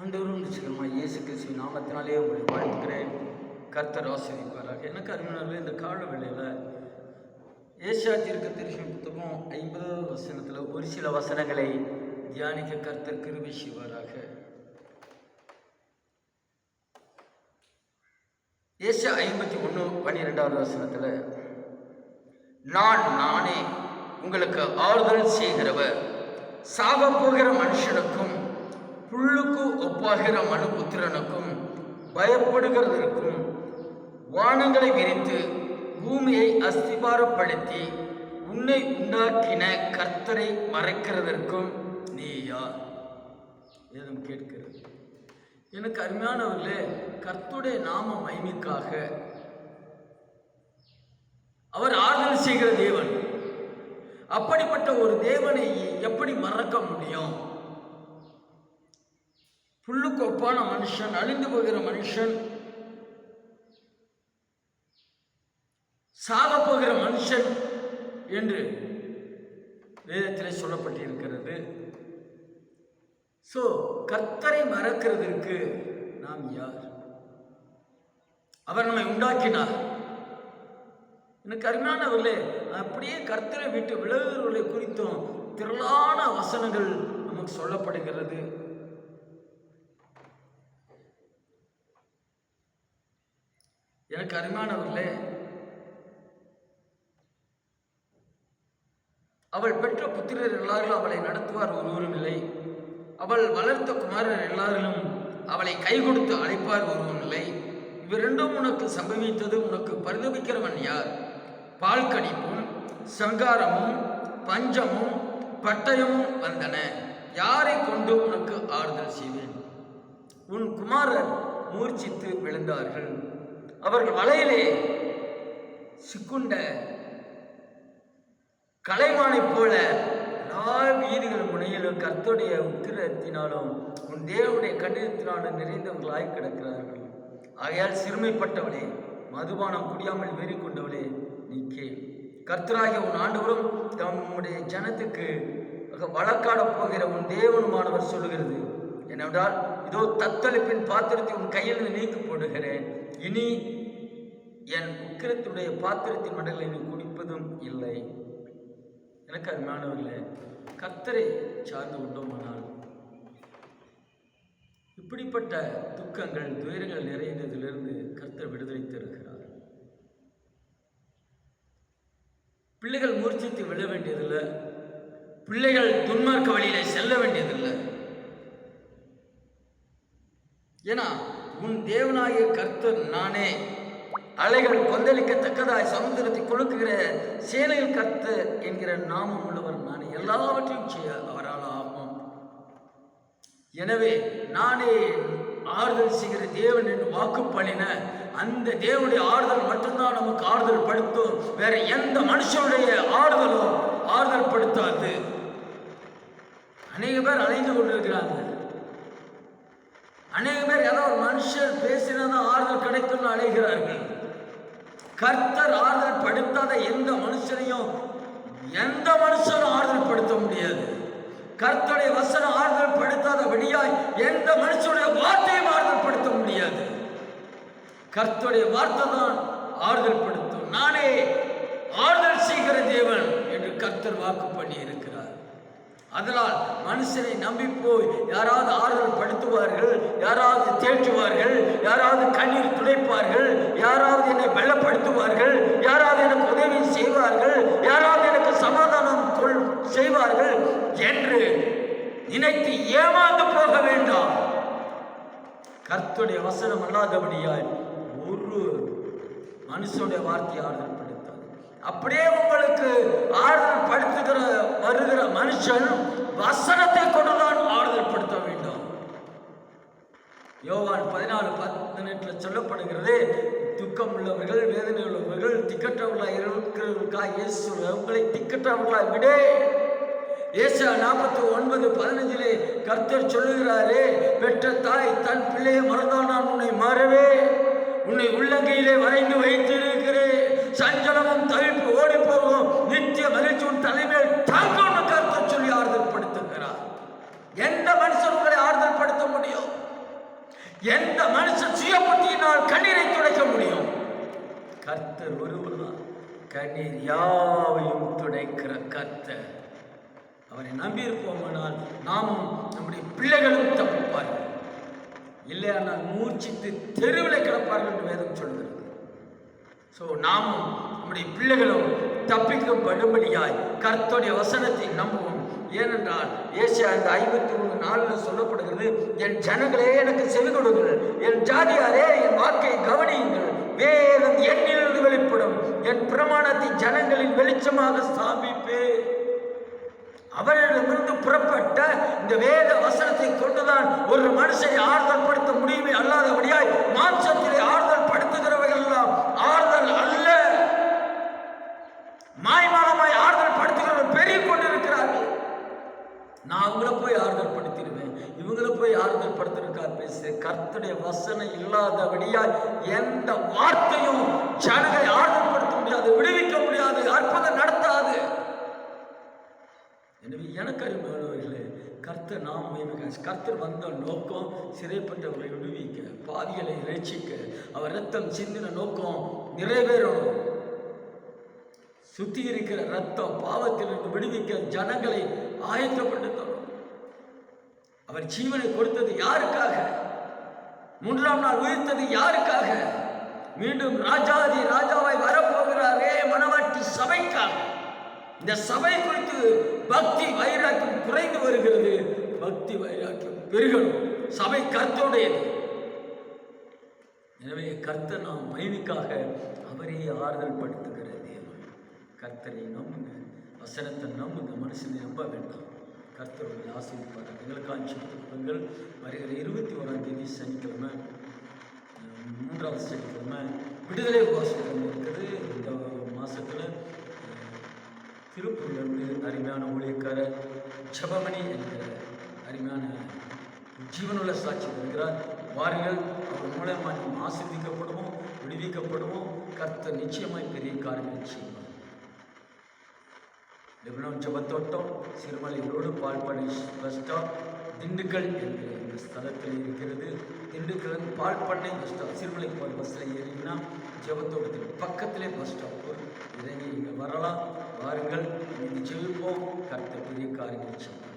ஆண்டவரும் நிச்சயமாக இயேசு கிறிஸ்துவின் நாமத்தினாலே உங்களை வாழ்த்துக்கிறேன். கர்த்தர் ஆசீர்வதிப்பாராக. எனக்கு அருமையானவர்களே, இந்த கால வேளையில் ஏசாயா தீர்க்கதரிசன புத்தகம் 50வது வசனத்தில் ஒரு சில வசனங்களை தியானிக்க கர்த்தர் கிருபை செய்வாராக. ஏசாயா 51:12வது வசனத்தில், நானே உங்களுக்கு ஆறுதல் செய்கிறவர், சாக போகிற மனுஷனுக்கும் புல்லுக்கு ஒப்பாகிற மனுபுத்திரனுக்கும் பயப்படுகிறதற்கும் வானங்களை விரித்து பூமியை அஸ்திபாரப்படுத்தி உன்னை உண்டாக்கின கர்த்தரை மறைக்கிறதற்கும் நீ யார்? ஏதும் கேட்கிறது. எனக்கு அருமையானவர்களே, கர்த்தருடைய நாம மகிமைக்காக அவர் ஆறுதல் செய்கிற தேவன். அப்படிப்பட்ட ஒரு தேவனை எப்படி மறக்க முடியும்? புல்லுக்கு ஒப்பான மனுஷன், அழிந்து போகிற மனுஷன், சாக போகிற மனுஷன் என்று வேதத்திலே சொல்லப்பட்டிருக்கிறது. கர்த்தரை மறக்கிறதற்கு நாம் யார்? அவர் நம்மை உண்டாக்கினார். எனக்கு அருமையானவர்களே, அப்படியே கர்த்தரை விட்டு விலகுகிறவர்களை குறித்தும் திரளான வசனங்கள் நமக்கு சொல்லப்படுகிறது. எனக்கு அருமையானவர்களே, அவள் பெற்ற புத்திரர் எல்லாரும் அவளை நடத்துவார் ஒருவரும் இல்லை. அவள் வளர்த்த குமாரர் எல்லாரிலும் அவளை கை கொடுத்து அழைப்பார் ஒருவரும் இல்லை. இவ்விரண்டும் உனக்கு சம்பவித்தது. உனக்கு பரிதபிக்கிறவன் யார்? பால் கடிப்பும் சங்காரமும் பஞ்சமும் பட்டயமும் வந்தன. யாரை கொண்டு உனக்கு ஆறுதல் செய்வேன்? உன் குமாரர் மூர்ச்சித்து விழுந்தார்கள். அவர்கள் வலையிலே சிக்குண்ட கலைமானை போல எல்லா வீதிகள் முனையிலும் கர்த்தருடைய உத்திரத்தினாலும் உன் தேவனுடைய கடிதத்தினாலும் நிறைந்தவர்களாய் கிடக்கிறார்கள். ஆகையால் சிறுமைப்பட்டவளே, மதுபானம் குடியாமல் வெறி கொண்டவளே, நீ கேள். கர்த்தராகிய உன் ஆண்டவரும் தம்முடைய ஜனத்துக்கு வழக்காட போகிற உன் தேவனுமானவர் சொல்லுகிறது என்னவென்றால், இதோ தத்தளிப்பின் பாத்திரத்தை உன் கையில் நீக்கி போடுகிறேன். இனி என் உக்கிரத்துடைய பாத்திரத்தின் மடலை நீ குடிப்பதும் இல்லை. எனக்கு அருமையானவர்களே, கர்த்தரை சார்ந்து கொண்டோமானால் இப்படிப்பட்ட துக்கங்கள் துயரங்கள் நிறைந்ததிலிருந்து கர்த்தர் விடுதலை தருகிறார். பிள்ளைகள் மூர்ச்சித்து விழ வேண்டியதில்லை. பிள்ளைகள் துன்மார்க்க வழியிலே செல்ல வேண்டியதில்லை. ஏன்னா உன் தேவனாகிய கர்த்தர் நானே. அலைகள் கொந்தளிக்கத்தக்கதாய் சமுத்திரத்தை கொழுக்குகிற சேனையில் கர்த்தர் என்கிற நாமம் உள்ளவர் நானே. எல்லாவற்றையும் செய்ய அவரால் ஆகும். எனவே நானே ஆறுதல் செய்கிற தேவன் என்று வாக்கு பண்ணின அந்த தேவனுடைய ஆறுதல் மட்டும்தான் நமக்கு ஆறுதல் படுத்தும். வேற எந்த மனுஷனுடைய ஆறுதலும் ஆறுதல் படுத்தாது. அநேக பேர் அலைந்து கொண்டிருக்கிறாங்க. அநேக பேர் ஏதோ ஒரு மனுஷர் பேசினாதான் ஆறுதல் கிடைக்கும்னு அழைகிறார்கள். கர்த்தர் ஆறுதல் படுத்தாத எந்த மனுஷனையும் ஆறுதல் படுத்த முடியாது. கர்த்தருடைய வசனம் ஆறுதல் படுத்தாதபடியாய் எந்த மனுஷனுடைய வார்த்தையும் ஆறுதல் படுத்த முடியாது. கர்த்தருடைய வார்த்தை தான் ஆறுதல் படுத்தும். நானே ஆறுதல் செய்கிற தேவன் என்று கர்த்தர் வாக்கு பண்ணி இருக்கிறார். அதனால் மனுஷனை நம்பி போய் யாராவது ஆறுதல் படுத்துவார்கள், யாராவது தேற்றுவார்கள், யாராவது கண்ணீர் துடைப்பார்கள், யாராவது என்னை வெள்ளப்படுத்துவார்கள், யாராவது எனக்கு உதவி செய்வார்கள், யாராவது எனக்கு சமாதானம் செய்வார்கள் என்று நினைத்து ஏமாந்து போக வேண்டாம். கர்த்தருடைய வசனம் அல்லாதபடியாய் ஒரு மனுஷனுடைய வார்த்தையை ஆறுதல் படுத்தாது. அப்படியே உங்களுக்கு ஆறுதல் படுத்துகிற வருகிற மனுஷன் வசனத்தை கொண்டுதான் ஆறுதல் படுத்த வேண்டும். யோவான் 14:18 சொல்லப்படுகிறது, துக்கம் உள்ளவர்கள், வேதனை உள்ளவர்கள், திக்கற்றவர்களாய் இருக்கிறவர்களுக்காக இயேசு உங்களை திக்கற்றவர்களாய் விடே. ஏசாயா 49:15 கர்த்தர் சொல்லுகிறாரே, பெற்ற தாய் தன் பிள்ளையை மறந்தால் நான் உன்னை மறவே, உன்னை உள்ளங்கையிலே வரைந்து வைத்திருக்கிறேன். சஞ்சலமும் தவிப்பு ஓடி போகும், நித்திய மகிழ்ச்சி உன் தலைமையில் தாங்கும் கர்த்தர் சொல்லி ஆறுதல் படுத்துகிறார். எந்த மனுஷன் உங்களை ஆறுதல் படுத்த முடியும்? எந்த மனுஷன் சுய புத்தியினால் கண்ணீரை துடைக்க முடியும்? கர்த்தர் ஒருவர் தான் கண்ணீர் யாவையும் துடைக்கிற கர்த்தர். அவரை நம்பி இருப்போமானால் நாமும் நம்முடைய பிள்ளைகளும் தப்பிப்பார்கள், இல்லையானால் மூச்சித்து தெருவில் கிடப்பார்கள் என்று வேதம் சொல்கிறது. நாமும் நம்முடைய பிள்ளைகளும் தப்பிக்கப்படும்படியாய் கர்த்தருடைய வசனத்தை நம்புவோம். ஏனென்றால் ஏசாயா 53:4 சொல்லப்படுகிறது, என் ஜனங்களே எனக்கு செவி கொடுங்கள், என் ஜாதியாரே என் வாக்கை கவனியுங்கள். வேதம் என்னிலிருந்து வெளிப்படும், என் பிரமாணத்தை ஜனங்களின் வெளிச்சமாக ஸ்தாபிப்பே. அவரிடமிருந்து புறப்பட்ட இந்த வேத வசனத்தை கொண்டுதான் ஒரு மனுஷனை ஆறுதல் படுத்த முடியுமே அல்லாதபடியாய் மாம்சத்திலே ஆறுதல் படுத்துகிறவர்கள் எல்லாம் ஆறுதல் அல்ல, மாய்மாலமாய் ஆறுதல் படுத்துகிறவர்கள் பெருகிக் கொண்டிருக்கிறார்கள். நான் அவங்கள போய் ஆறுதல் படுத்திடுவேன், இவங்களை போய் ஆறுதல் படுத்திருக்கா பேசு. கர்த்தருடைய வசனம் இல்லாதபடியாய் எந்த வார்த்தையும் ஜனங்களை ஆறுதல் படுத்த முடியாது, விடுவிக்க முடியாது, அற்புதம் நடத்தாது. எனவே எனக்கு அறிமுகர்களே, கர்த்தர் நாம் கர்த்தர் வந்த நோக்கம் சிறைப்பட்டவர்களை விடுவிக்க, பாவிகளை ரட்சிக்க. அவர் ரத்தம் சிந்தின நோக்கம் நிறைவேறணும். சுத்தி இருக்கிற ரத்தம் பாவத்திலிருந்து விடுவிக்க, ஜனங்களை ஆயத்தப்படுத்தணும். அவர் ஜீவனை கொடுத்தது யாருக்காக? 3ஆம் நாள் உயிர்த்தது யாருக்காக? மீண்டும் ராஜாதி ராஜாவாய் வரப்போகிறாரே மணவாட்டி சபைக்காக. இந்த சபை குறித்து பக்தி வைராக்கியம் குறைந்து வருகிறது, பக்தி வைராக்கியம் பெருகணும். சபை கர்த்தருடையது. எனவே கர்த்தர் நாம் மகிமைக்காக அவரே ஆறுதல் படுத்துகிற தேவன். கர்த்தரை நம்புங்க, வசனத்தை நம்புங்க, மனுஷனை நம்ப வேண்டாம். கர்த்தருடைய ஆசீர்வாதம் எங்களுக்கு ஆட்சிப்படுங்கள். வருகிற 21ஆம் தேதி சனிக்கிழமை, 3வது சனிக்கிழமை விடுதலை உபவாசம் இருக்குது. இந்த மாதத்தில் திருப்பூரிலிருந்து அருமையான ஊழியக்காரர் ஜெபமணி என்கிற அருமையான ஜீவனுள்ள சாட்சி வருகிறார். வாருங்கள், அவர் மூலமாக நாம் ஆசீர்வதிக்கப்படுவோம், விடுவிக்கப்படுவோம். கர்த்தர் நிச்சயமாய் பெரிய காரியங்கள் செய்வார். லெபனான் ஜெபத்தோட்டம் Sirumalai road Palpannai bus stop Dindigul என்கிற இந்த ஸ்தலத்தில் இருக்கிறது. திண்டுக்கல் பால்பண்ணை பஸ் ஸ்டாப், சிறுமலை போகிற பஸ்ஸில் ஏறிங்கன்னா ஜெபத்தோட்டத்தில் பக்கத்திலே பஸ் ஸ்டாப் இறங்கி இங்கே வரலாம். வாருங்கள், இது ஜெயிப்போம். கர்த்தர் பெரிய காரியங்கள் செய்வார்.